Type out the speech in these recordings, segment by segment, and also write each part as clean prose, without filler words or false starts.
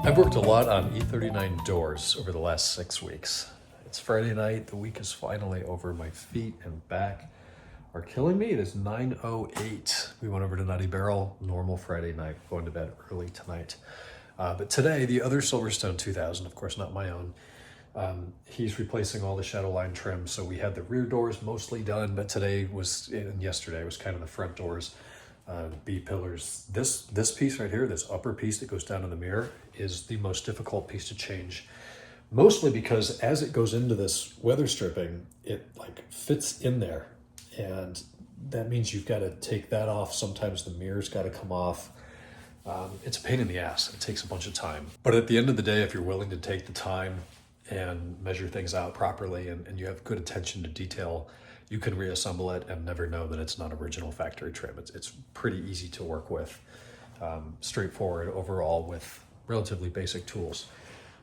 I've worked a lot on E39 doors over the last 6 weeks. It's Friday night, the week is finally over. My feet and back are killing me. It is 9:08. We went over to Nutty Barrel, normal Friday night, going to bed early tonight. But today, the other Silverstone 2000, of course not my own, he's replacing all the shadow line trim. So we had the rear doors mostly done, but today was, and yesterday was kind of the front doors. B-pillars. This piece right here, this upper piece that goes down to the mirror, is the most difficult piece to change. Mostly because as it goes into this weather stripping, it like fits in there. And that means you've got to take that off. Sometimes the mirror's got to come off. It's a pain in the ass. It takes a bunch of time. But at the end of the day, if you're willing to take the time and measure things out properly and you have good attention to detail, you can reassemble it and never know that it's not original factory trim. It's pretty easy to work with, straightforward overall with relatively basic tools.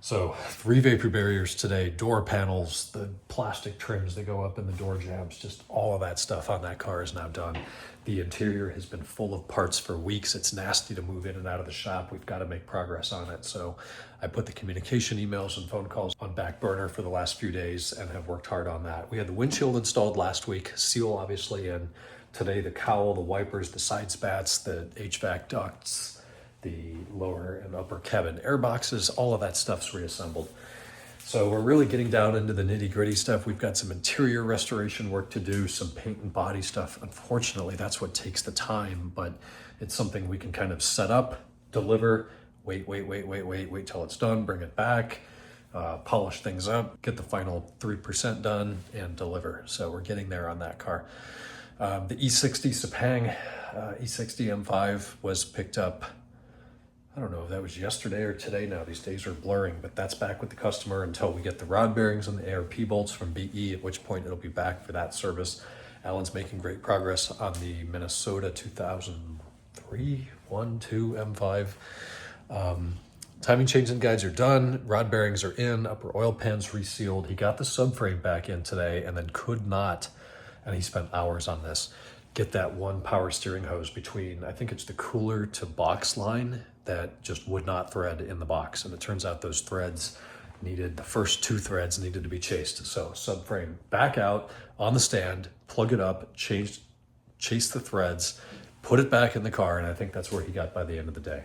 So 3 vapor barriers today, door panels, the plastic trims that go up in the door jambs, just all of that stuff on that car is now done. The interior has been full of parts for weeks. It's nasty to move in and out of the shop. We've got to make progress on it. So I put the communication emails and phone calls on back burner for the last few days and have worked hard on that. We had the windshield installed last week, seal obviously, and today the cowl, the wipers, the side spats, the HVAC ducts, the lower and upper cabin air boxes, all of that stuff's reassembled. So we're really getting down into the nitty gritty stuff. We've got some interior restoration work to do, some paint and body stuff. Unfortunately, that's what takes the time, but it's something we can kind of set up, deliver, wait till it's done, bring it back, polish things up, get the final 3% done and deliver. So we're getting there on that car. The E60 Sepang, E60 M5 was picked up, I don't know if that was yesterday or today now. These days are blurring, but that's back with the customer until we get the rod bearings and the ARP bolts from BE, at which point it'll be back for that service. Alan's making great progress on the Minnesota 2003, 2 M5. Timing chains and guides are done. Rod bearings are in, upper oil pans resealed. He got the subframe back in today and then could not, and he spent hours on this, get that one power steering hose between, I think it's the cooler to box line that just would not thread in the box. And it turns out those threads needed, the first 2 threads needed to be chased. So subframe back out on the stand, plug it up, chase the threads, put it back in the car. And I think that's where he got by the end of the day.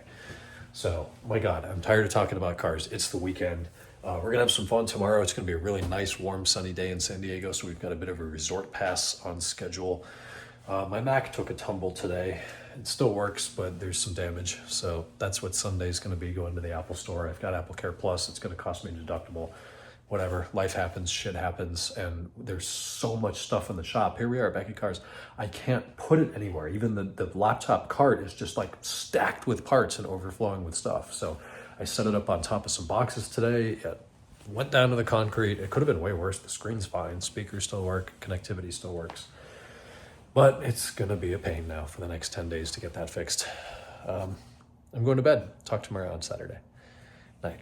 So my God, I'm tired of talking about cars. It's the weekend. We're gonna have some fun tomorrow. It's gonna be a really nice, warm, sunny day in San Diego. So we've got a bit of a resort pass on schedule. My Mac took a tumble today. It still works, but there's some damage. So that's what Sunday's going to be, going to the Apple store. I've got Apple Care Plus. It's going to cost me deductible. Whatever. Life happens. Shit happens. And there's so much stuff in the shop. Here we are, Becky Cars. I can't put it anywhere. Even the laptop cart is just like stacked with parts and overflowing with stuff. So I set it up on top of some boxes today. It went down to the concrete. It could have been way worse. The screen's fine. Speakers still work. Connectivity still works. But it's going to be a pain now for the next 10 days to get that fixed. I'm going to bed. Talk tomorrow on Saturday. Night.